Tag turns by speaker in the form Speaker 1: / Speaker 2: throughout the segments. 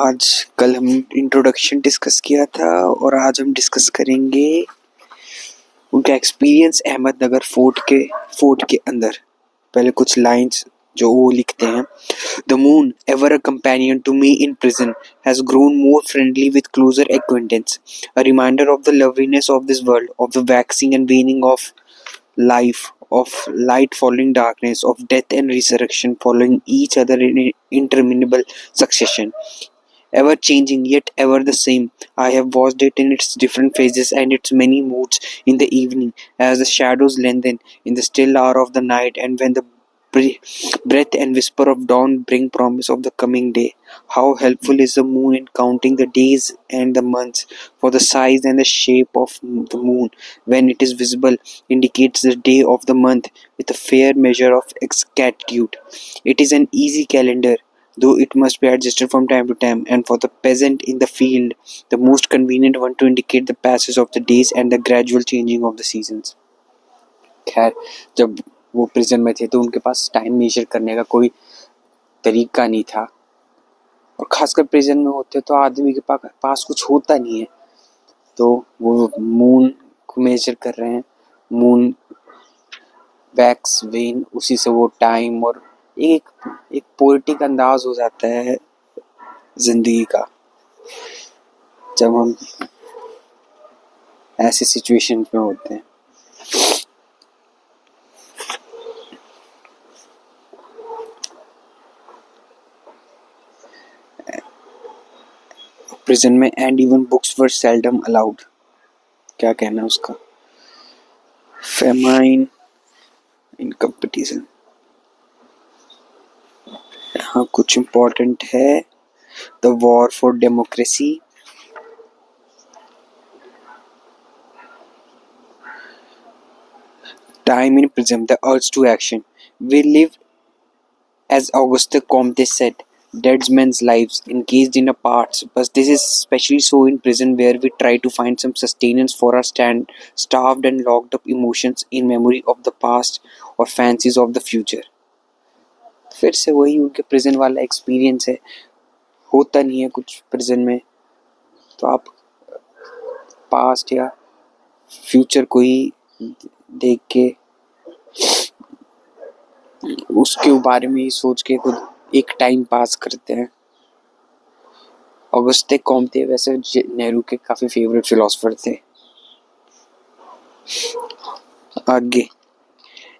Speaker 1: आज कल हम इंट्रोडक्शन डिस्कस किया था और आज हम डिस्कस करेंगे उनका एक्सपीरियंस अहमदनगर फोर्ट के अंदर। पहले कुछ लाइंस जो वो लिखते हैं। The moon, ever a companion to me in prison, has grown more friendly with closer acquaintance, a reminder of the loveliness of this world, of the waxing and waning of life, of light following darkness, of death and resurrection following each other in interminable succession. Ever changing, yet ever the same. I have watched it in its different phases and its many moods in the evening, as the shadows lengthen in the still hour of the night, and when the breath and whisper of dawn bring promise of the coming day. How helpful is the moon in counting the days and the months, for the size and the shape of the moon, when it is visible, indicates the day of the month with a fair measure of exactitude. It is an easy calendar, though it must be adjusted from time to time, and for the peasant in the field, the most convenient one to indicate the passage of the days and the gradual changing of the seasons. खैर, जब वो prison में थे तो उनके पास time major करने का कोई तरीका नहीं था, और खासकर प्रिजन में होते तो आदमी के पास कुछ होता नहीं है, तो वो मून को मेजर कर रहे हैं। मून वैक्स वेन, उसी से वो टाइम और एक पोएटिक अंदाज हो जाता है जिंदगी का जब हम ऐसे सिचुएशन में होते हैं। प्रिजन में and even books were seldom allowed. क्या कहना है उसका? Famine in competition. हाँ, कुछ इम्पोर्टेंट है। The war for democracy, time in prison, the urge to action. We live, as Auguste Comte said, dead men's lives encased in a parts, but this is especially so in prison, where we try to find some sustenance for our starved and locked up emotions in memory of the past or fancies of the future. फिर से वही उनके prison वाला experience है। होता नहीं है कुछ प्रिजन में, तो आप पास्ट या फ्यूचर को ही देख के उसके बारे में ही सोच के खुद एक टाइम पास करते हैं। ऑगस्टे कॉम्ते वैसे नेहरू के काफी फेवरेट फिलोसोफर थे। आगे,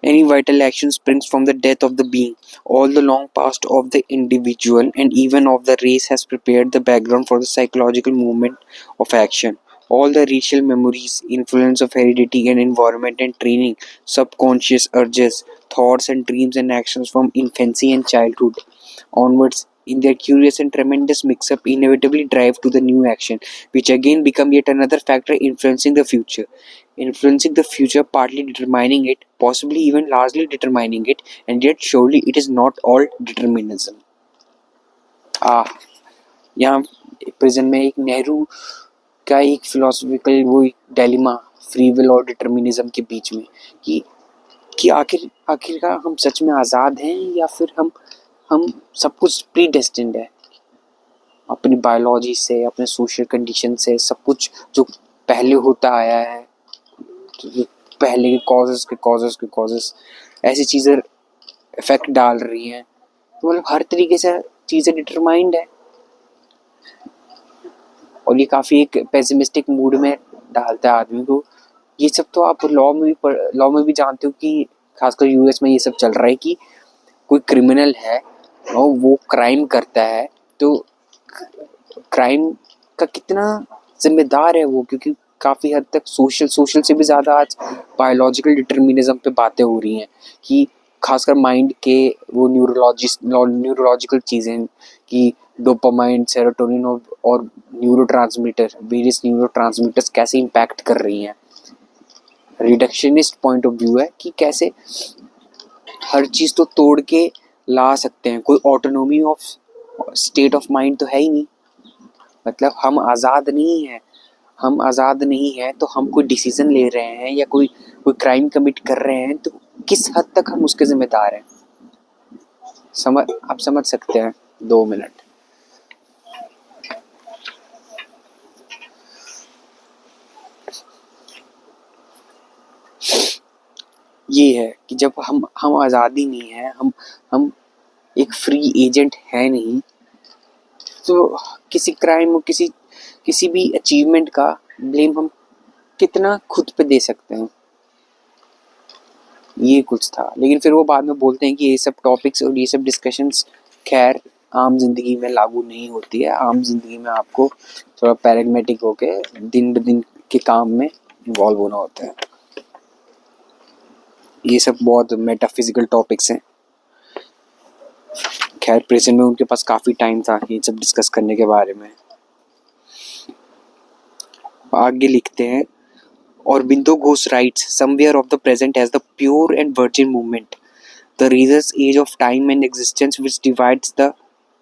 Speaker 1: any vital action springs from the death of the being. All the long past of the individual and even of the race has prepared the background for the psychological movement of action. All the racial memories, influence of heredity and environment and training, subconscious urges, thoughts and dreams and actions from infancy and childhood onwards, in their curious and tremendous mix-up, inevitably drive to the new action, which again become yet another factor influencing the future. Partly determining it, possibly even largely determining it, and yet surely it is not all determinism. यहाँ present में एक नेहरू का एक philosophical वो dilemma free will और determinism के बीच में कि आखिरकार हम सच में आज़ाद हैं या फिर हम सब कुछ प्री डेस्टिन्ड है, अपनी बायोलॉजी से, अपने सोशल कंडीशन से, सब कुछ जो पहले होता आया है, पहले के कॉजेस ऐसी चीज़ें इफेक्ट डाल रही हैं। तो मतलब हर तरीके से चीज़ें डिटरमाइंड है, और ये काफ़ी एक पेसिमिस्टिक मूड में डालता है आदमी को। ये सब तो आप लॉ में भी जानते हो कि खासकर यूएस में ये सब चल रहा है कि कोई क्रिमिनल है और वो क्राइम करता है, तो क्राइम का कितना जिम्मेदार है वो, क्योंकि काफ़ी हद तक सोशल से भी ज़्यादा आज बायोलॉजिकल डिटर्मिनिज्म पे बातें हो रही हैं कि खासकर माइंड के वो न्यूरोलॉजिकल चीज़ें कि डोपामाइन, सेरोटोनिन और वेरियस न्यूरोट्रांसमीटर्स कैसे इम्पैक्ट कर रही हैं। रिडक्शनिस्ट पॉइंट ऑफ व्यू है कि कैसे हर चीज़ तो तोड़ के ला सकते हैं, कोई autonomy of state of mind तो है ही नहीं। मतलब हम आज़ाद नहीं हैं तो हम कोई डिसीजन ले रहे हैं या कोई क्राइम कमिट कर रहे हैं, तो किस हद तक हम उसके जिम्मेदार हैं। आप समझ सकते हैं। 2 मिनट। ये है कि जब हम आज़ादी नहीं है, हम एक फ्री एजेंट है नहीं, तो किसी क्राइम, किसी किसी भी अचीवमेंट का ब्लेम हम कितना खुद पे दे सकते हैं। ये कुछ था, लेकिन फिर वो बाद में बोलते हैं कि ये सब टॉपिक्स और ये सब डिस्कशंस खैर आम जिंदगी में लागू नहीं होती है। आम जिंदगी में आपको थोड़ा पैरेग्मेटिक होके दिन ब दिन के काम में इन्वॉल्व होना होता है। ये सब बहुत मेटाफिजिकल टॉपिक्स हैं। खैर प्रेजेंट में उनके पास काफ़ी टाइम था ये सब डिस्कस करने के बारे में। आगे लिखते हैं, Aurobindo Ghosh writes, somewhere of the present as the pure and virgin movement, the razor's edge of time and existence which divides the...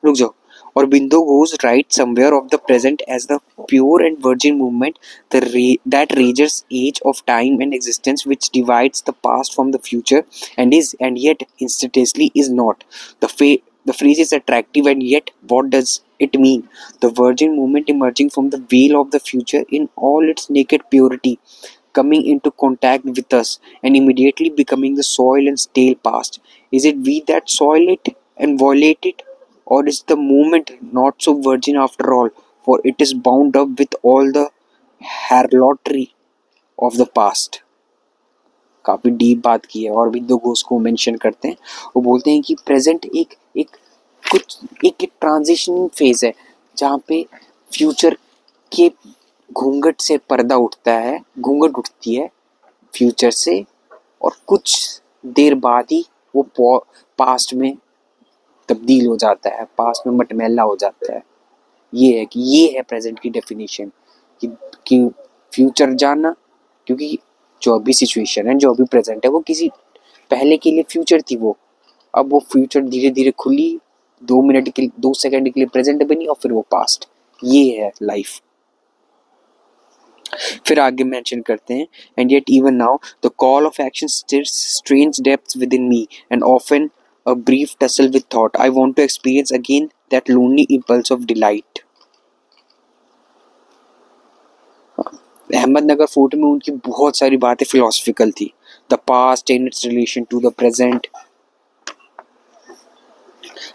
Speaker 1: रुक जाओ। Aurobindo Ghosh writes somewhere of the present as the pure and virgin movement, that razor's edge of time and existence which divides the past from the future and is and yet instantaneously is not. The phrase is attractive, and yet what does it mean? The virgin movement emerging from the veil of the future in all its naked purity, coming into contact with us and immediately becoming the soil and stale past. Is it we that soil it and violate it, or is the movement not so virgin after all, for it is bound up with all the harlotry of the past? काफी deep बात की है और बिंदु घोष को mention करते हैं। वो बोलते हैं कि प्रेजेंट एक एक कुछ एक ट्रांजिशन फेज है जहाँ पे फ्यूचर के घूंघट से पर्दा उठता है, घूंघट उठती है फ्यूचर से, और कुछ देर बाद ही वो पास्ट में तब्दील हो जाता है, पास्ट में मटमैला हो जाता है। ये है कि ये है प्रेजेंट की डेफिनेशन कि फ्यूचर जानना, क्योंकि जो अभी सिचुएशन है, जो अभी प्रेजेंट है, वो किसी पहले के लिए फ्यूचर थी। वो अब वो फ्यूचर धीरे धीरे खुली, 2 मिनट के लिए, 2 सेकंड के लिए प्रेजेंट बनी और फिर वो पास्ट। ये है लाइफ। फिर आगे मेंशन करते हैं, and yet even now the call of action स्टिर्स strange depths with in me and often a brief tussle with thought I want to experience again that lonely impulse of delight. Ahmednagar fort में उनकी बहुत सारी बातें philosophical थी। The past and it's relation to the present.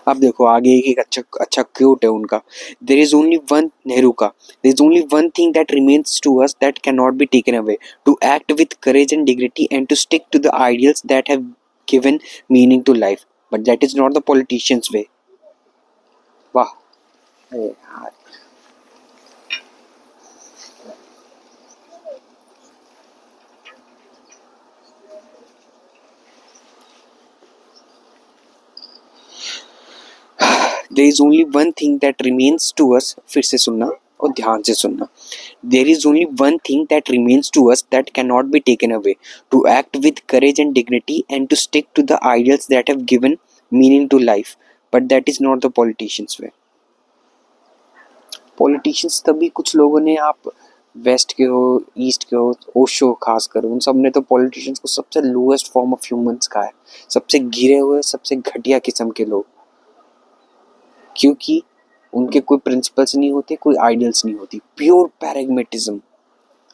Speaker 1: अब देखो आगे एक अच्छा क्योट है उनका। There is only one, Nehru का, there is only one thing that remains to us that can not be taken away, to act with courage and dignity and to stick to the ideals that have given meaning to life, but that is not the politicians वे। वाह यार, there is only one thing that remains to us, फिर से सुनना और ध्यान से सुनना। There is only one thing that remains to us that cannot be taken away, to act with courage and dignity and to stick to the ideals that have given meaning to life, but that is not the politicians way. Politicians तभी कुछ लोगों ने, आप waste के हो, east के हो, ओशो खासकर, उन सब ने तो पॉलिटिशियंस को सबसे लोएस्ट फॉर्म ऑफ ह्यूमंस कहा है, सबसे गिरे हुए, सबसे घटिया किस्म के लोग, क्योंकि उनके कोई प्रिंसिपल्स नहीं होते, कोई आइडियल्स नहीं होती, प्योर पैराग्मेटिज्म।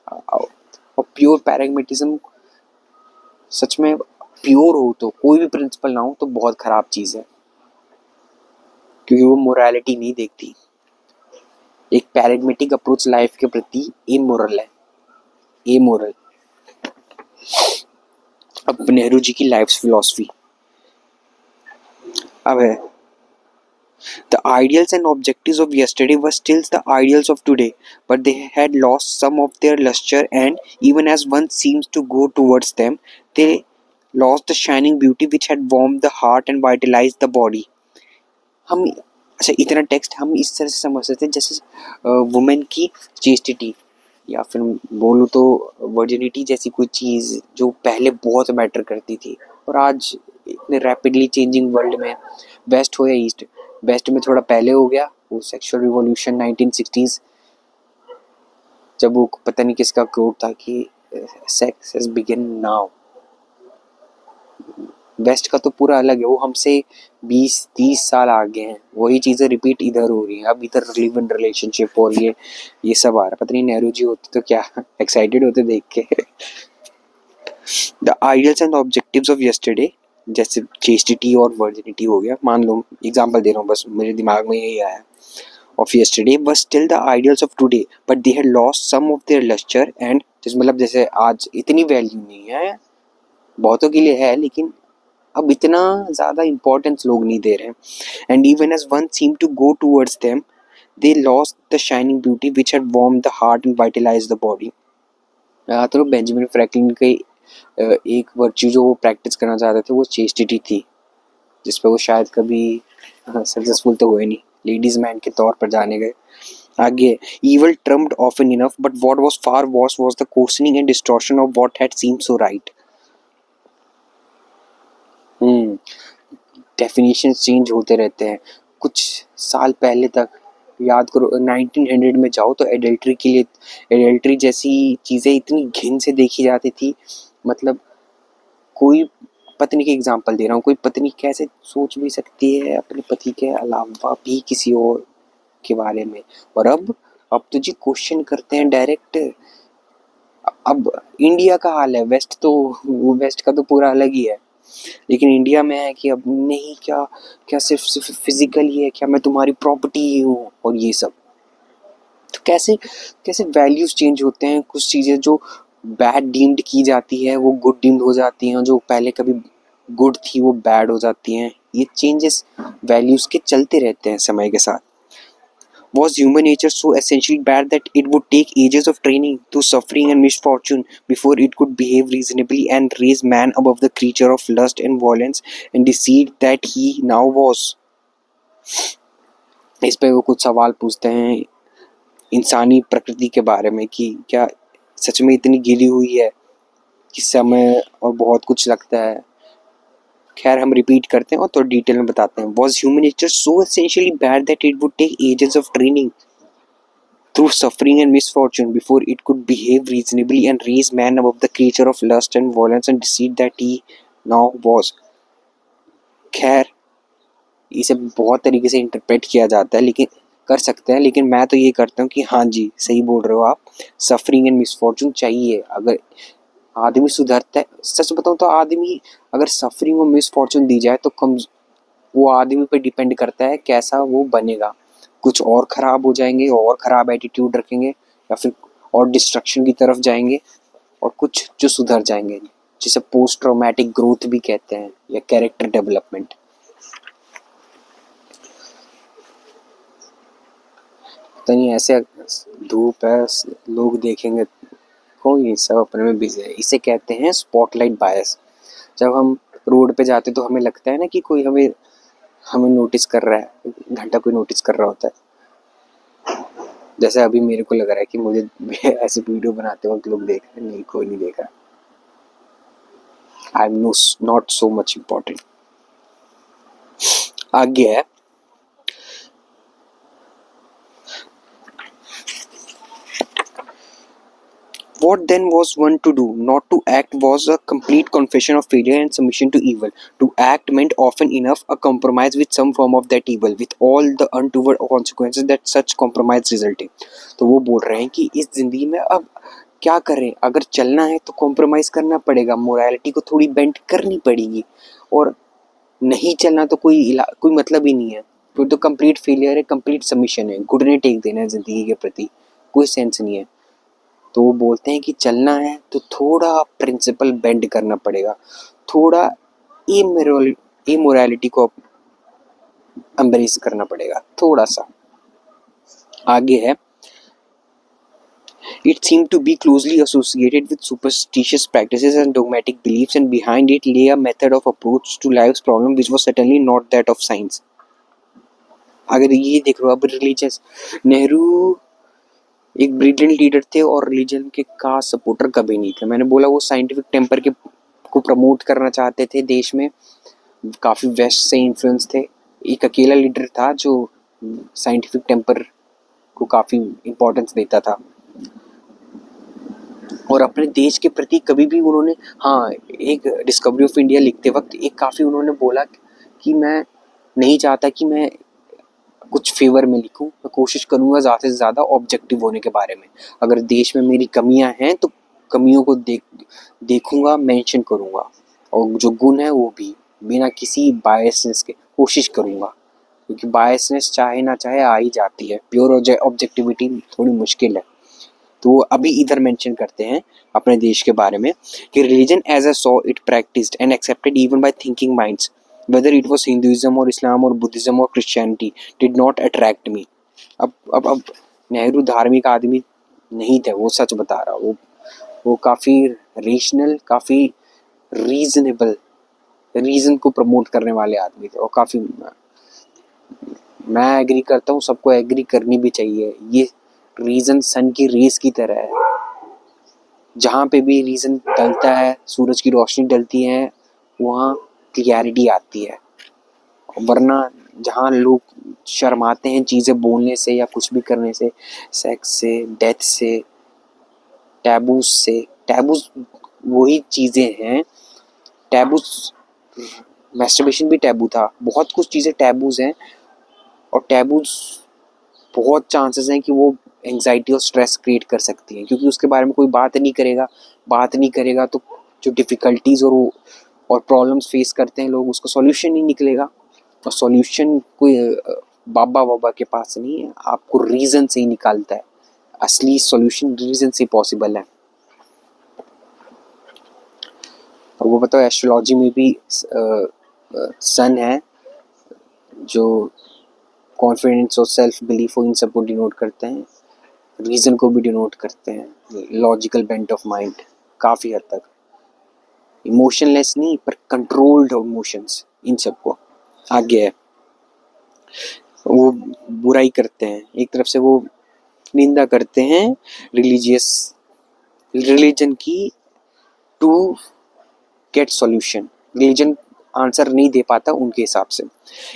Speaker 1: और प्योर पैराग्मेटिज्म सच में प्योर हो तो, कोई भी प्रिंसिपल ना हो तो बहुत खराब चीज है, क्योंकि वो मोरालिटी नहीं देखती। एक पैराग्मेटिक अप्रोच लाइफ के प्रति इमोरल है, इमोरल। अब नेहरू जी की लाइफ फिलॉसफी अब है, the ideals and objectives of yesterday were still the ideals of today, but they had lost some of their luster, and even as one seems to go towards them, they lost the shining beauty which had warmed the heart and vitalized the body. हम अच्छा, इतना text हम इस तरह से समझ सकते हैं जैसे वुमेन की चेस्टिटी, या फिर बोलूँ तो वर्जिनिटी जैसी कोई चीज़ जो पहले बहुत मैटर करती थी, और आज इतने रैपिडली चेंजिंग वर्ल्ड में, वेस्ट हो या ईस्ट, वेस्ट में थोड़ा पहले हो गया वो सेक्सुअल रिवॉल्यूशन 1960s, जब वो पता नहीं किसका कोट था कि sex has begin now. West का तो पूरा अलग है, वो हमसे 20-30 साल आगे हैं, वही चीज़ें रिपीट इधर हो रही हैं। अब इधर लिव इन रिलेशनशिप और ये सब आ रहा है। पता नहीं नेहरू जी होते तो क्या एक्साइटेड होते देख के। The ideals and objectives of yesterday, जैसे चेस्टिटी और वर्जिनिटी हो गया, मान लो एग्जांपल दे रहा हूँ, बस मेरे दिमाग में यही आया, of yesterday was still the ideals of today, but they had lost some of their luster and मतलब जैसे आज इतनी वैल्यू नहीं है, बहुतों के लिए है लेकिन अब इतना ज़्यादा इम्पोर्टेंस लोग नहीं दे रहे हैं. And even as one seem to go towards them they lost the shining beauty which had warm the heart and वाइटलाइज the body. तो बेंजामिन फ्रैंकलिन के एक वर्च्यू जो वो प्रैक्टिस करना चाहते थे वो चेस्टिटी थी, जिस पे वो शायद कभी सक्सेसफुल तो हुए नहीं, लेडीज मैन के तौर पर जाने गए. आगे, evil trumped often enough, but what was far worse was the coarsening and distortion of what had seemed so right. Definitions change होते रहते हैं. कुछ साल पहले तक याद करो 1900 में जाओ तो एडल्ट्री के लिए, एडल्ट्री जैसी चीज़ें इतनी घिन से देखी जाती थी. मतलब कोई पत्नी के एग्जांपल दे रहा हूँ, कोई पत्नी कैसे सोच भी सकती है अपने पति के अलावा भी किसी और के बारे में. और अब तो जी क्वेश्चन करते हैं डायरेक्ट. अब इंडिया का हाल है, वेस्ट का तो पूरा अलग ही है, लेकिन इंडिया में है कि अब नहीं, क्या क्या सिर्फ फिजिकल ही है क्या, मैं तुम्हारी प्रॉपर्टी ही हूँ और ये सब. तो कैसे कैसे वैल्यूज चेंज होते हैं. कुछ चीज़ें जो बैड डीम्ड की जाती है वो गुड डीम्ड हो जाती हैं, जो पहले कभी गुड थी वो बैड हो जाती हैं. ये चेंजेस वैल्यूज के चलते रहते हैं समय के साथ. Was human nature so essentially bad that it would take ages of training through suffering and misfortune before it could behave reasonably and raise man above the creature of lust and violence and deceit that he now was? इस पे वो कुछ सवाल पूछते हैं इंसानी प्रकृति के बारे में कि क्या सच में इतनी गिरी हुई है कि समय और बहुत कुछ लगता है. खैर हम रिपीट करते हैं और थोड़ा डिटेल में बताते हैं. Was human nature so essentially bad that it would take ages of training through suffering and misfortune before it could behave reasonably and raise man above the creature of lust and violence and deceit that he now was? खैर इसे बहुत तरीके से interpret किया जाता है, लेकिन कर सकते हैं, लेकिन मैं तो ये करता हूँ कि हाँ जी सही बोल रहे हो आप, सफरिंग एंड मिसफॉर्चून चाहिए. अगर आदमी सुधरता है, सच बताऊँ तो आदमी अगर सफरिंग और मिसफॉर्चून दी जाए तो कम, वो आदमी पे डिपेंड करता है कैसा वो बनेगा. कुछ और ख़राब हो जाएंगे और ख़राब एटीट्यूड रखेंगे या फिर और डिस्ट्रक्शन की तरफ जाएंगे, और कुछ जो सुधर जाएंगे, जिसे पोस्ट ट्रॉमेटिक ग्रोथ भी कहते हैं या कैरेक्टर डेवलपमेंट. पता नहीं ऐसे धूप है, लोग देखेंगे, कोई सब अपने में बिजी है. इसे कहते हैं स्पॉटलाइट बायस. जब हम रोड पे जाते तो हमें लगता है ना कि कोई हमें नोटिस कर रहा है, घंटा कोई नोटिस कर रहा होता है. जैसे अभी मेरे को लग रहा है कि मुझे ऐसे वीडियो बनाते वक्त लोग देख रहे हैं, नहीं कोई नहीं देख रहा. I am not so much important. आगे है what then was one to do? Not to act was a complete confession of failure and submission to evil. To act meant often enough a compromise with some form of that evil, with all the untoward consequences that such compromise resulted. तो वो बोल रहे हैं कि इस जिंदगी में अब क्या करें, अगर चलना है तो कॉम्प्रोमाइज़ करना पड़ेगा, मोरालिटी को थोड़ी बेंड करनी पड़ेगी, और नहीं चलना तो कोई मतलब ही नहीं है. तो कंप्लीट फेलियर है, कंप्लीट सबमिशन है, घुटने टेक देना है ज़िंदगी के प्रति, कोई सेंस नहीं है. तो वो बोलते हैं कि चलना है तो थोड़ा प्रिंसिपल बेंड करना पड़ेगा, थोड़ा इमोरलिटी को एम्ब्रेस करना पड़ेगा, थोड़ा सा. आगे है It seemed to be closely associated with superstitious practices and dogmatic beliefs, and behind it lay a method of approach to life's problem which was certainly not that of science. अगर ये देख लो अब रिलीजियस, नेहरू एक brilliant leader थे और religion के का supporter कभी नहीं थे. मैंने बोला वो साइंटिफिक टेम्पर के को प्रमोट करना चाहते थे देश में, काफ़ी वेस्ट से इन्फ्लुएंस थे. एक अकेला लीडर था जो साइंटिफिक टेम्पर को काफ़ी इम्पोर्टेंस देता था, और अपने देश के प्रति कभी भी उन्होंने, हाँ एक डिस्कवरी ऑफ इंडिया लिखते वक्त एक काफ़ी उन्होंने बोला कि मैं नहीं चाहता कि मैं कुछ फेवर में लिखूं, मैं कोशिश करूंगा ज़्यादा से ज़्यादा ऑब्जेक्टिव होने के बारे में. अगर देश में मेरी कमियां हैं तो कमियों को देखूंगा, मेंशन करूंगा, और जो गुण है वो भी बिना किसी बायसनेस के कोशिश करूंगा, क्योंकि बायसनेस चाहे ना चाहे आ ही जाती है, प्योर ऑब्जेक्टिविटी थोड़ी मुश्किल है। तो अभी इधर मेंशन करते हैं अपने देश के बारे में कि religion as a saw it practised and accepted even by thinking minds whether it was Hinduism और इस्लाम और बुद्धिज्म और Christianity did not attract me. अब नेहरू धार्मिक आदमी नहीं थे, वो सच बता रहा। वो काफ़ी रेशनल, काफ़ी रीजनेबल, रीजन को प्रमोट करने वाले आदमी थे, और काफ़ी मैं एग्री करता हूँ, सबको एग्री करनी भी चाहिए। ये रीजन सन की रेस की तरह है, जहाँ पे भी रीजन डलता है, सूरज की रोशनी डलती है, वहाँ क्लियरिटी आती है। वरना जहाँ लोग शर्माते हैं चीज़ें बोलने से या कुछ भी करने से, सेक्स से, डेथ से, टैबूज वही चीज़ें हैं। टैबूज, मैस्टरबेशन भी टैबू था, बहुत कुछ चीज़ें टैबूज हैं, और टैबूज बहुत चांसेस हैं कि वो एंजाइटी और स्ट्रेस क्रिएट कर सकती हैं, क्योंकि उसके बारे में कोई बात नहीं करेगा तो जो डिफ़िकल्टीज और प्रॉब्लम्स फेस करते हैं लोग, उसका सॉल्यूशन नहीं निकलेगा। और सॉल्यूशन कोई बाबा के पास नहीं है, आपको रीज़न से ही निकालता है। असली सॉल्यूशन रीज़न से पॉसिबल है। और वो बताओ, एस्ट्रोलॉजी में भी सन है, जो कॉन्फिडेंस और सेल्फ बिलीफ, इन सबको डिनोट करते हैं, रीज़न को भी डिनोट करते हैं, लॉजिकल बेंट ऑफ माइंड काफ़ी हद तक, इमोशनलेस नहीं पर कंट्रोल्ड इमोशंस, इन सबको आगे है। वो बुराई करते हैं, एक तरफ से वो निंदा करते हैं रिलीजन की, to get solution. Religion answer नहीं दे पाता उनके हिसाब से।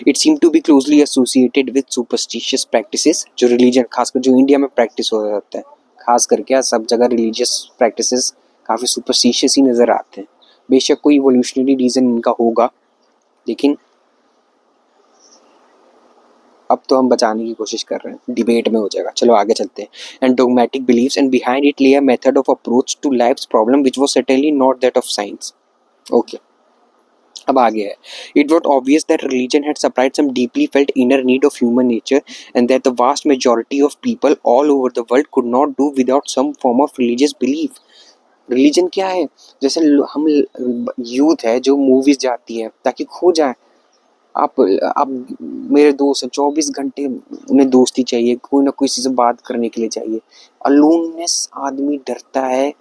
Speaker 1: It seem to be closely associated with superstitious practices, जो रिलीजन खासकर जो इंडिया में प्रैक्टिस हो जाता है, खास करके सब जगह रिलीजियस प्रैक्टिसेस काफ़ी सुपरस्टिशियस ही नज़र आते हैं। बेशक कोई इवोल्यूशनरी रीज़न इनका होगा, लेकिन अब तो हम बचाने की कोशिश कर रहे हैं, डिबेट में हो जाएगा। चलो आगे चलते हैं। And डोगमेटिक beliefs and behind it ले a method of approach to lives problem which was certainly not that of science. Okay, अब आगे है। It was obvious that religion had supplied some deeply felt inner need of human nature and that the vast majority of people all over the world could not do without some form of religious belief. Religion क्या है? जैसे हम youth है जो movies जाती है ताकि खो जाए। आप मेरे दोस्त हैं, 24 घंटे उन्हें दोस्ती चाहिए, कोई ना कोई से बात करने के लिए चाहिए। अलोननेस आदमी डरता है,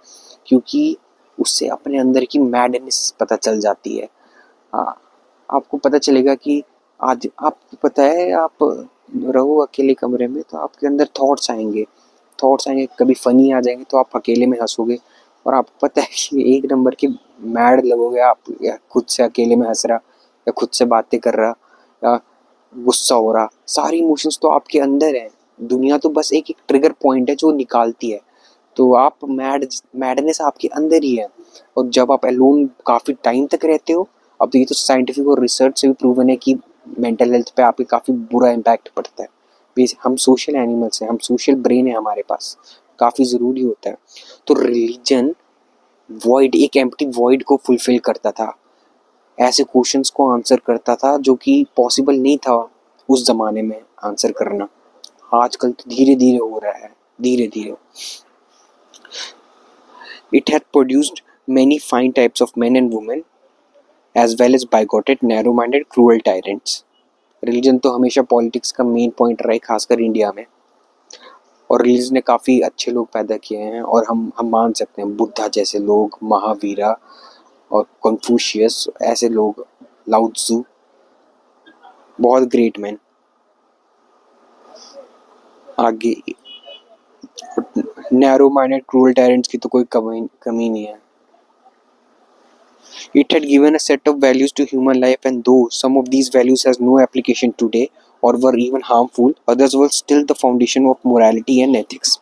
Speaker 1: क्योंकि उससे अपने अंदर की मैडनेस पता चल जाती है। हाँ, आपको पता चलेगा कि आज आपको पता है, आप रहो अकेले कमरे में तो आपके अंदर थॉट्स आएंगे, कभी फनी आ जाएंगे तो आप अकेले में हंसोगे, और आपको पता है कि एक नंबर के मैड लगोगे आप, या खुद से अकेले में हंस रहा, या खुद से बातें कर रहा, या गुस्सा हो रहा। सारी इमोशंस तो आपके अंदर है, दुनिया तो बस एक ट्रिगर पॉइंट है जो निकालती है। तो आप मैडनेस आपके अंदर ही है। और जब आप अलोन काफ़ी टाइम तक रहते हो, अब तो ये तो साइंटिफिक और रिसर्च से भी प्रूवन है कि मेंटल हेल्थ पे आपके काफ़ी बुरा इम्पैक्ट पड़ता है। हम सोशल एनिमल्स हैं, हम सोशल ब्रेन है हमारे पास, काफ़ी ज़रूरी होता है। तो रिलीजन वॉइड, एक एम्प्टी वॉइड को फुलफिल करता था, ऐसे क्वेश्चंस को आंसर करता था जो कि पॉसिबल नहीं था उस ज़माने में आंसर करना। आजकल तो धीरे धीरे हो रहा है, धीरे धीरे। It had produced many fine types of men and women as well as bigoted, narrow-minded, cruel tyrants. Religion तो हमेशा पॉलिटिक्स का मेन पॉइंट रहा है, खासकर इंडिया में, और रिलीजन ने काफ़ी अच्छे लोग पैदा किए हैं, और हम मान सकते हैं बुद्धा जैसे लोग, महावीरा और कन्फ्यूशियस, ऐसे लोग, लाओ त्सु, बहुत ग्रेट मैन। आगे नैरो माइंडेड क्रूअल टायरेंट्स की तो कोई कमी नहीं है। It had given a set of values to human life, and though some of these values has no application today or were even harmful, others were still the foundation of morality and ethics.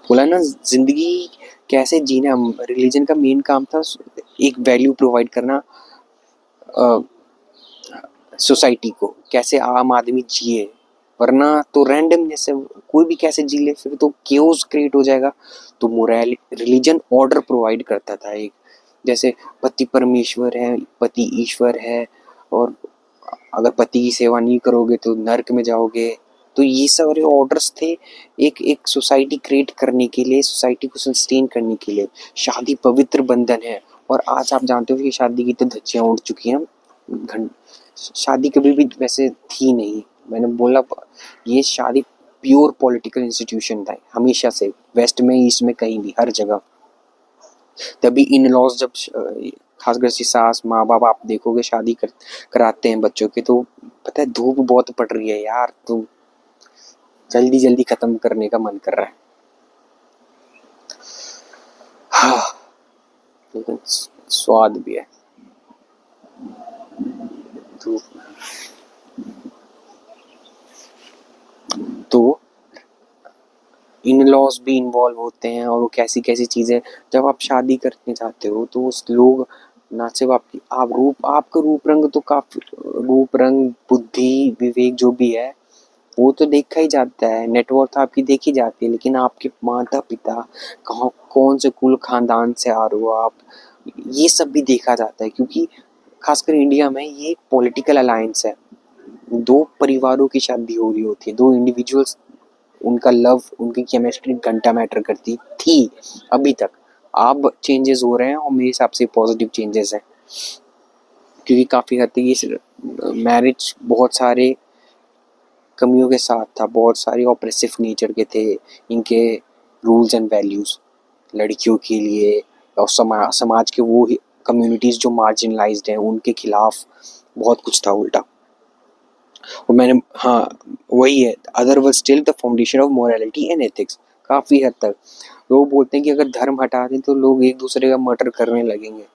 Speaker 1: बोला ना, जिंदगी कैसे जीना, religion का main काम था एक value provide करना society को, कैसे आम आदमी जिए, वरना तो रैंडमनेस है, कोई भी कैसे जी ले, फिर तो केओस क्रिएट हो जाएगा। तो मोरल रिलीजन ऑर्डर प्रोवाइड करता था एक, जैसे पति परमेश्वर है, पति ईश्वर है, और अगर पति की सेवा नहीं करोगे तो नरक में जाओगे। तो ये सारे ऑर्डर्स थे एक एक सोसाइटी क्रिएट करने के लिए, सोसाइटी को सस्टेन करने के लिए। शादी पवित्र बंधन है, और आज आप जानते हो कि शादी की तो धज्जियां उड़ चुकी हैं। शादी कभी भी वैसे थी नहीं, मैंने बोला ये शादी प्योर पॉलिटिकल इंस्टीट्यूशन था हमेशा से, वेस्ट में, ईस्ट में, कहीं भी, हर जगह। तभी इन लॉज जब खासकर से सास माँ बाप आप देखोगे शादी कराते हैं बच्चों के, तो पता है धूप बहुत पड़ रही है यार, तो जल्दी जल्दी खत्म करने का मन कर रहा है। हाँ, लेकिन स्वाद भी है। तो इन लॉज भी इन्वॉल्व होते हैं, और वो कैसी कैसी चीजें, जब आप शादी करने जाते हो तो उस लोग ना सिर्फ आपकी आपका रूप रंग, तो काफी रूप रंग बुद्धि विवेक जो भी है वो तो देखा ही जाता है, नेटवर्थ आपकी देखी जाती है, लेकिन आपके माता पिता कहाँ, कौन से कुल खानदान से आ रहे हो आप, ये सब भी देखा जाता है। क्योंकि खासकर इंडिया में ये एक पॉलिटिकल अलायंस है, दो परिवारों की शादी हो रही होती है, दो इंडिविजुअल्स, उनका लव, उनकी केमिस्ट्री घंटा मैटर करती थी अभी तक। अब चेंजेस हो रहे हैं, और मेरे हिसाब से पॉजिटिव चेंजेस हैं, क्योंकि काफ़ी हद तक ये मैरिज बहुत सारे कमियों के साथ था, बहुत सारे ऑप्रेसिव नेचर के थे इनके रूल्स एंड वैल्यूज़ लड़कियों के लिए, और समाज के वो कम्युनिटीज़ जो मार्जिनलाइज्ड हैं उनके खिलाफ बहुत कुछ था उल्टा। और मैंने, हाँ, वही है, other was still the foundation of morality and ethics. काफ़ी हद तक लोग बोलते हैं कि अगर धर्म हटा दें तो लोग एक दूसरे का मर्डर करने लगेंगे।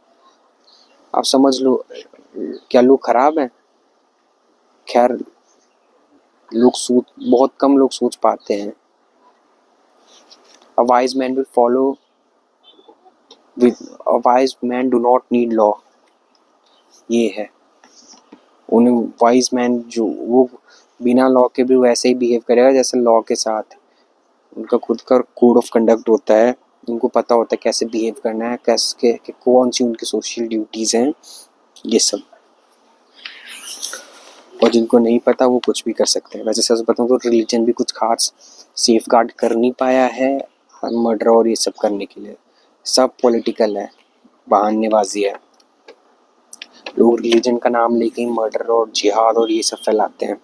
Speaker 1: आप समझ लो, क्या लोग खराब हैं? खैर, बहुत कम लोग सोच पाते हैं। A wise man will follow with a wise man do not need law। ये है, उन्हें वाइज मैन जो वो बिना लॉ के भी वैसे ही बिहेव करेगा जैसे लॉ के साथ। उनका खुद का कोड ऑफ कंडक्ट होता है, उनको पता होता है कैसे बिहेव करना है, कैसे कौन सी उनकी सोशल ड्यूटीज़ हैं, ये सब। और जिनको नहीं पता वो कुछ भी कर सकते हैं। वैसे सच बताऊँ तो रिलीजन भी कुछ खास सेफ गार्ड कर नहीं पाया है मर्डर और ये सब करने के लिए, सब पॉलिटिकल है, बहानेबाजी है। लोग रिलीजन का नाम लेके ही मर्डर और जिहाद और ये सब फैलाते हैं।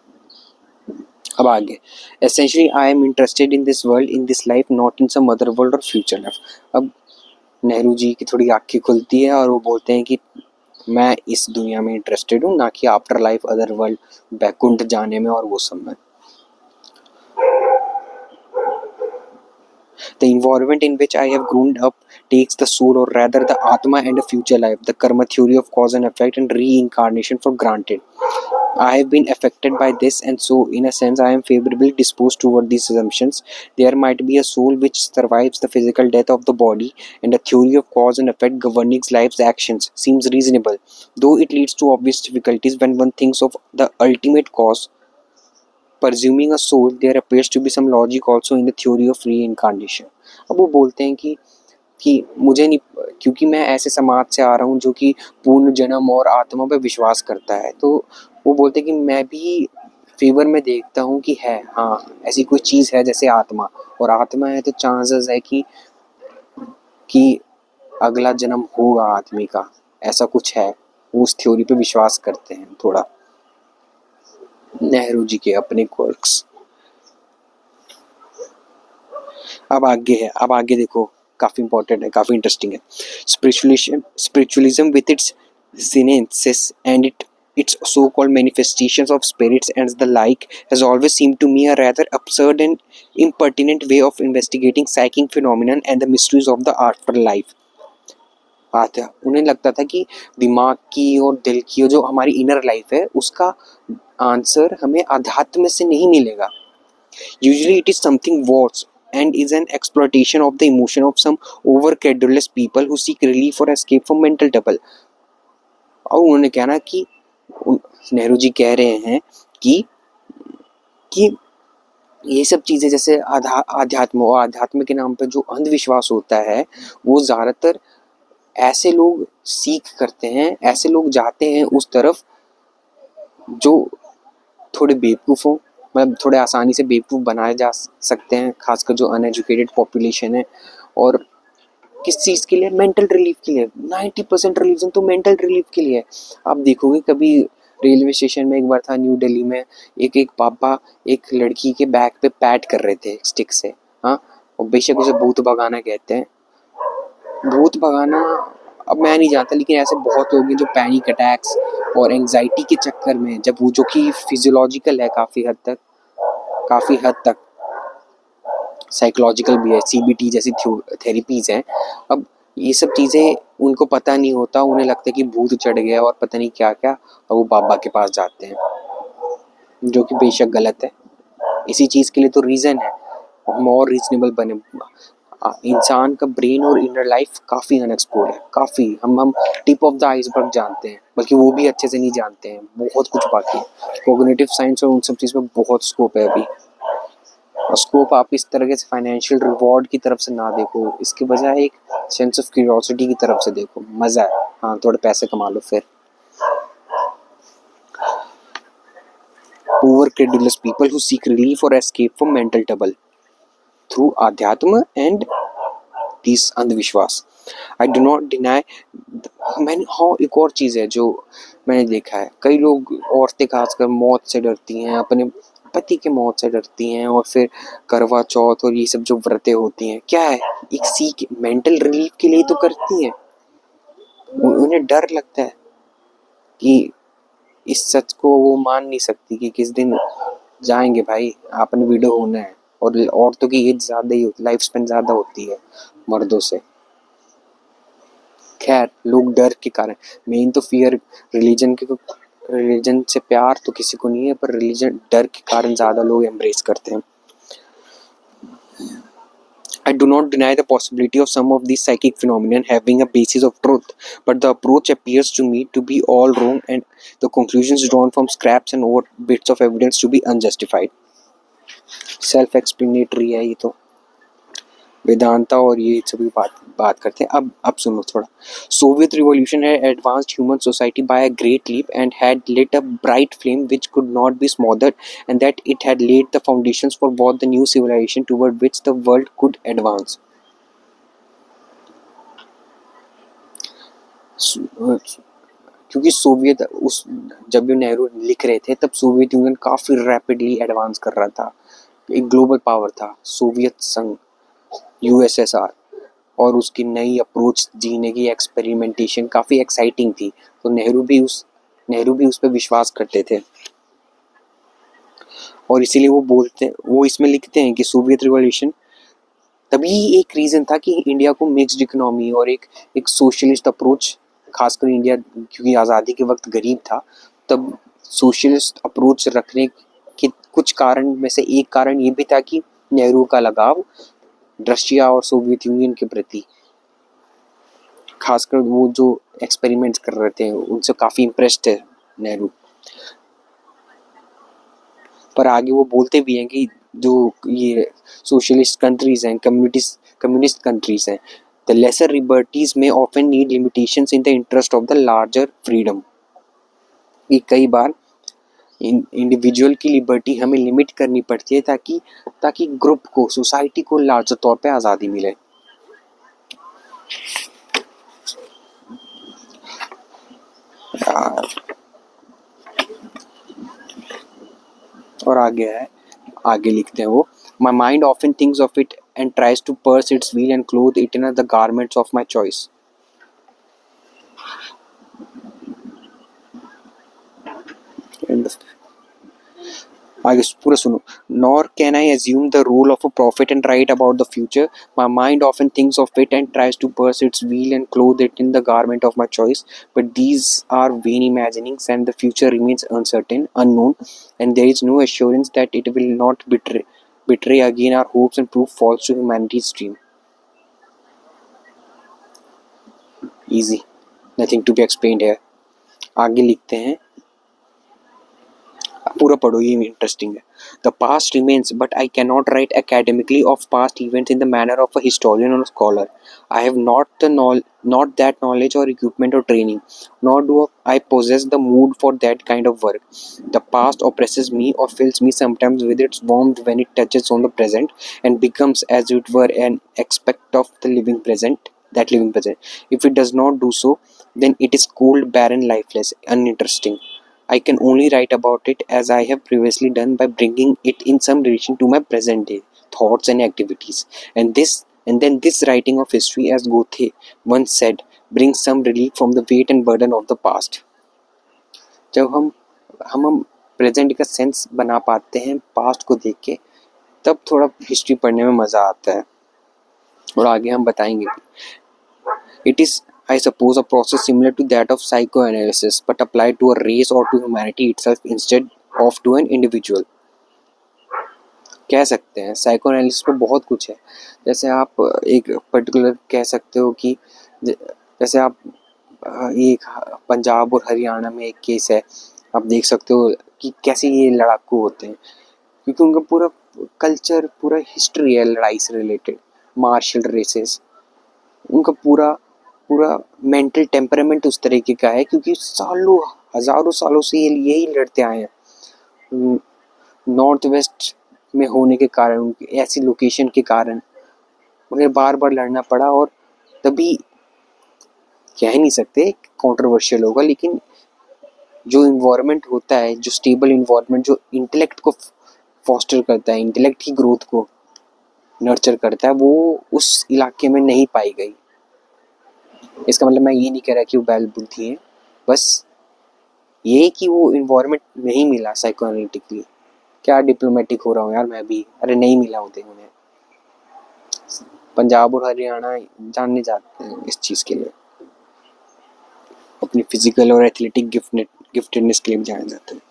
Speaker 1: अब आगे, essentially I am interested in this world, in this life, not in some other world और फ्यूचर लाइफ। अब नेहरू जी की थोड़ी आँखें खुलती है और वो बोलते हैं कि मैं इस दुनिया में इंटरेस्टेड हूँ, ना कि after life other world, Vaikuntha जाने में और वो सब में। The environment in which I have grown up takes the soul, or rather the Atma, and a future life, the Karma theory of cause and effect and reincarnation for granted. I have been affected by this, and so, in a sense, I am favorably disposed toward these assumptions. There might be a soul which survives the physical death of the body, and a theory of cause and effect governing life's actions seems reasonable, though it leads to obvious difficulties when one thinks of the ultimate cause. Presuming a soul, there appears to be some logic also in the theory of reincarnation। अब वो बोलते हैं कि मुझे नहीं, क्योंकि मैं ऐसे समाज से आ रहा हूँ जो कि पूर्ण जन्म और आत्मा पे विश्वास करता है, तो वो बोलते हैं कि मैं भी फेवर में देखता हूँ कि है, हाँ, ऐसी कोई चीज़ है जैसे आत्मा, और आत्मा है तो चांसेस है कि अगला जन्म होगा आदमी का, ऐसा कुछ है। वो उस थ्योरी पे विश्वास करते हैं थोड़ा, नेहरू जी के अपने क्वर्क्स। अब आगे देखो, काफ़ी इंपॉर्टेंट है, काफ़ी इंटरेस्टिंग है। Spiritualism with its सीनेंसेस and its so-called manifestations of spirits and the like has always seemed to me a rather absurd and impertinent way of investigating psychic phenomenon and the mysteries of the afterlife। उन्हें लगता था कि दिमाग की और दिल की और जो हमारी इनर लाइफ है उसका आंसर हमें अध्यात्म से नहीं मिलेगा। Usually it is something worse and is an exploitation of the emotion of some over-credulous people who seek relief or escape from mental trouble। और उन्होंने कहना कि नेहरू जी कह रहे हैं कि ये सब चीज़ें जैसे आध्यात्म और आध्यात्म के नाम पे जो अंधविश्वास होता है, वो ज़्यादातर ऐसे लोग सीख करते हैं, ऐसे लोग जाते हैं उस तरफ जो थोड़े बेवकूफ़ हों, मतलब थोड़े आसानी से बेवकूफ़ बनाए जा सकते हैं, खासकर जो अनएजुकेटेड पॉपुलेशन है। और किस चीज़ के लिए? मेंटल रिलीफ के लिए। 90% रिलीजन तो मेंटल रिलीफ के लिए है। आप देखोगे कभी रेलवे स्टेशन में एक बार था न्यू दिल्ली में, एक पापा एक लड़की के बैक पे पैट कर रहे थे स्टिक से। हाँ, और बेशक उसे भूत भगाना कहते हैं। भूत भगाना अब मैं नहीं जानता, लेकिन ऐसे बहुत लोग हैं जो पैनिक अटैक्स और एंजाइटी के चक्कर में, जब वो जो कि फिजियोलॉजिकल है काफ़ी हद तक साइकोलॉजिकल भी है, सीबीटी जैसी थेरेपीज हैं। अब ये सब चीज़ें उनको पता नहीं होता, उन्हें लगता है कि भूत चढ़ गया और पता नहीं क्या क्या, और वो बाबा के पास जाते हैं, जो कि बेशक गलत है। इसी चीज़ के लिए तो रीज़न है हम और रीजनेबल बने। इंसान का ब्रेन और इनर लाइफ काफ़ी अनएक्सप्लोर्ड है, काफ़ी। हम टिप ऑफ द आइसबर्ग जानते हैं, बल्कि वो भी अच्छे से नहीं जानते हैं, बहुत कुछ बाकी है। कोग्निटिव साइंस और उन सब चीज़ में बहुत स्कोप है अभी। और स्कोप आप इस तरह के फाइनेंशियल रिवॉर्ड की तरफ से ना देखो, इसके बजाय एक सेंस ऑफ क्यूरियोसिटी की तरफ से देखो, मज़ा है। हाँ, थोड़े पैसे कमा लो फिर। Over credulous people who seek relief और escape from mental trouble through आध्यात्म एंड दिस अंधविश्वास। I do not deny. मैंने हाँ, एक और चीज़ है जो मैंने देखा है, कई लोग, औरतें खासकर, मौत से डरती हैं, अपने पति के मौत से डरती हैं, और फिर करवा चौथ और ये सब जो व्रतें होती हैं, क्या है, एक सीख मेंटल रिलीफ के लिए तो करती हैं। उन्हें डर लगता है कि इस सच को वो मान नहीं सकती कि किस दिन जाएंगे भाई, आपने वीडियो होना है। और औरतों की एज ज़्यादा ही होती, लाइफ स्पेन ज़्यादा होती है मर्दों से। खैर, लोग डर के कारण, मेन तो फियर, रिलीजन से प्यार तो किसी को नहीं है, पर रिलीजन डर के कारण ज़्यादा लोग एम्ब्रेस करते हैं। I do not deny the possibility of some of these psychic phenomena having a basis of truth, but the approach appears to me to be all wrong and the conclusions drawn from scraps and over bits of evidence to be unjustified. Self-explanatory है ये तो। वेदांता और ये सभी बात करते हैं। अब सुनो थोड़ा। Soviet revolution had advanced human society by a great leap and had lit a bright flame which could not be smothered, and that it had laid the foundations for what the new civilization toward which the world could advance. क्योंकि Soviet उस जब भी नेहरू लिख रहे थे तब Soviet union काफ़ी rapidly advance कर रहा था, एक ग्लोबल पावर था सोवियत संघ, यूएसएसआर। और उसकी नई अप्रोच जीने की एक्सपेरिमेंटेशन काफ़ी एक्साइटिंग थी, तो नेहरू भी उस पर विश्वास करते थे। और इसीलिए वो इसमें लिखते हैं कि सोवियत रिवॉल्यूशन तभी एक रीज़न था कि इंडिया को मिक्स्ड इकोनॉमी और एक सोशलिस्ट अप्रोच, खासकर इंडिया क्योंकि आज़ादी के वक्त गरीब था, तब सोशलिस्ट अप्रोच रखने के कुछ कारण में से एक कारण ये भी था कि नेहरू का लगाव रशिया और सोवियत यूनियन के प्रति, खासकर वो जो एक्सपेरिमेंट्स कर रहे थे उनसे काफ़ी इम्प्रेस्ड थे नेहरू। पर आगे वो बोलते भी हैं कि जो ये सोशलिस्ट कंट्रीज़ हैं, कम्युनिस्ट कंट्रीज़ हैं, द लेसर लिबर्टीज में often need limitations in the interest of the larger freedom. कि कई बार इंडिविजुअल की लिबर्टी हमें लिमिट करनी पड़ती है ताकि ग्रुप को, सोसाइटी को लार्जर तौर पे आज़ादी मिले। और आगे लिखते हैं वो, my mind often thinks of it and tries to pierce its veil and clothe it in the garments of my choice. आगे पूरा सुनो। Nor can I assume the role of a prophet and write about the future. My mind often thinks of it and tries to purse its wheel and clothe it in the garment of my choice. But these are vain imaginings, and the future remains uncertain, unknown, and there is no assurance that it will not betray again our hopes and prove false to humanity's dream. Easy, nothing to be explained here. आगे लिखते हैं, पूरा पढ़ो, ये interesting है। The past remains but I can not right academically of past events in the manner of a historian or a scholar. I have not that knowledge or equipment or training, nor do I possess the mood for that kind of work. The past oppresses me or fills me sometimes with its warmth when it touches on the present and becomes as it were an aspect of the living present. If it does not do so, then it is cold, barren, lifeless, uninteresting. I can only write about it as I have previously done by bringing it in some relation to my present day thoughts and activities. And then this writing of history, as Goethe once said, brings some relief from the weight and burden of the past. जब हम present का sense बना पाते हैं past को देख के, तब थोड़ा हिस्ट्री पढ़ने में मज़ा आता है, और आगे हम बताएंगे। It is, I suppose, a process similar to that of psychoanalysis, but applied to a race or to humanity itself instead of to an individual. कह सकते हैं साइकोएनालिसिस पे बहुत कुछ है। जैसे आप एक पर्टिकुलर कह सकते हो कि जैसे आप एक पंजाब और हरियाणा में एक केस है, आप देख सकते हो कि कैसे ये लड़ाकू होते हैं, क्योंकि उनका पूरा कल्चर, पूरा हिस्ट्री है लड़ाई से रिलेटेड, मार्शल रेसेस, उनका पूरा मेंटल टेम्परामेंट उस तरीके का है, क्योंकि सालों हजारों सालों से ये यही लड़ते आए हैं। नॉर्थ वेस्ट में होने के कारण, ऐसी लोकेशन के कारण उन्हें बार बार लड़ना पड़ा, और तभी कह नहीं सकते कंट्रोवर्शियल होगा, लेकिन जो इन्वायरमेंट होता है, जो स्टेबल इन्वायरमेंट, जो इंटेलेक्ट को फॉस्टर करता है, इंटेलेक्ट की ग्रोथ को नर्चर करता है, वो उस इलाके में नहीं पाई गई। इसका मतलब मैं ये नहीं कह रहा कि वो बैल बुद्धि है, बस ये कि वो इन्वायरमेंट नहीं मिला साइकोएनालिटिकली। क्या डिप्लोमेटिक हो रहा हूँ यार मैं भी, अरे नहीं मिला होते उन्हें। पंजाब और हरियाणा जानने जाते हैं इस चीज़ के लिए, अपनी फिजिकल और एथलेटिक गिफ्टेडनेस के लिए भी जाने जाते हैं।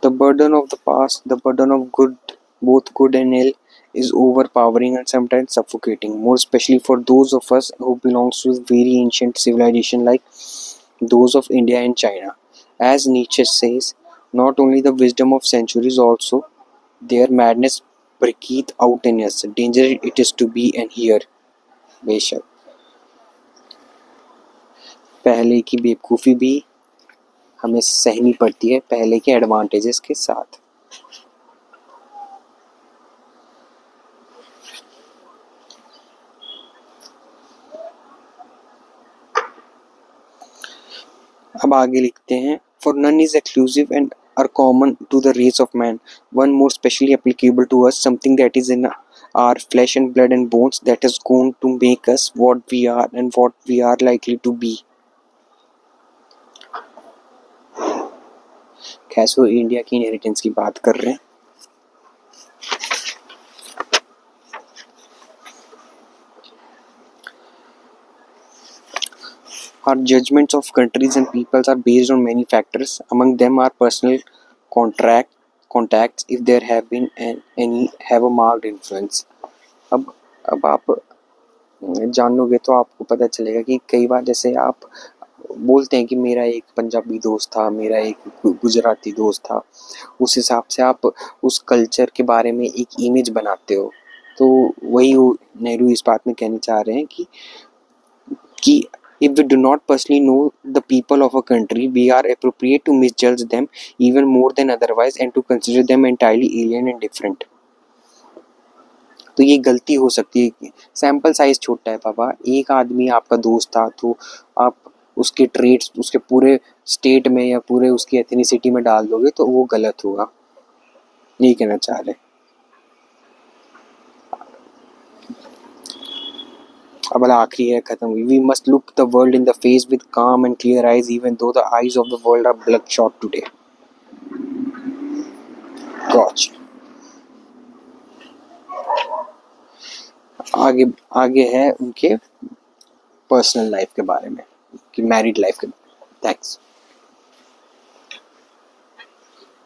Speaker 1: The burden of the past, the burden of good, both good and ill, is overpowering and sometimes suffocating, more especially for those of us who belongs to very ancient civilization like those of India and China. As Nietzsche says, not only the wisdom of centuries, also their madness breathe out in us. Danger it is to be and hear. बेशक पहले की बेवकूफ़ी भी हमें सहनी पड़ती है पहले के एडवांटेजेस के साथ। अब आगे लिखते हैं, for none is exclusive and are common to the race of man, one more specially applicable to us, something that is in our flesh and blood and bones, that is going to make us what we are and what we are likely to be. कैसे वो India की inheritance की बात कर रहे हैं। Our judgments of countries and peoples are based on many factors. Among them are personal contacts, if there have been any, have a marked influence. अब आप जानोगे तो आपको पता चलेगा कि कई बार जैसे आप बोलते हैं कि मेरा एक पंजाबी दोस्त था, मेरा एक गुजराती दोस्त था, उस हिसाब से आप उस कल्चर के बारे में एक इमेज बनाते हो। तो वही नेहरू इस बात में कहना चाह रहे हैं कि if we do not personally know the people of a country, we are appropriate to misjudge them even more than otherwise and to consider them entirely alien and different. तो ये गलती हो सकती है। सैम्पल साइज छोटा है पापा, एक आदमी आपका दोस्त था तो आप उसके ट्रेड्स उसके पूरे स्टेट में या पूरे उसकी एथनिसिटी में डाल दोगे तो वो गलत होगा, यही कहना चाह रहे। अब आखिरी है, खत्म हुई। We must look the world in the face with calm and clear eyes, even though the eyes of the world are bloodshot today. Gotcha. आगे है उनके पर्सनल लाइफ के बारे में, कि मैरिड लाइफ के बारे में। थैंक्स।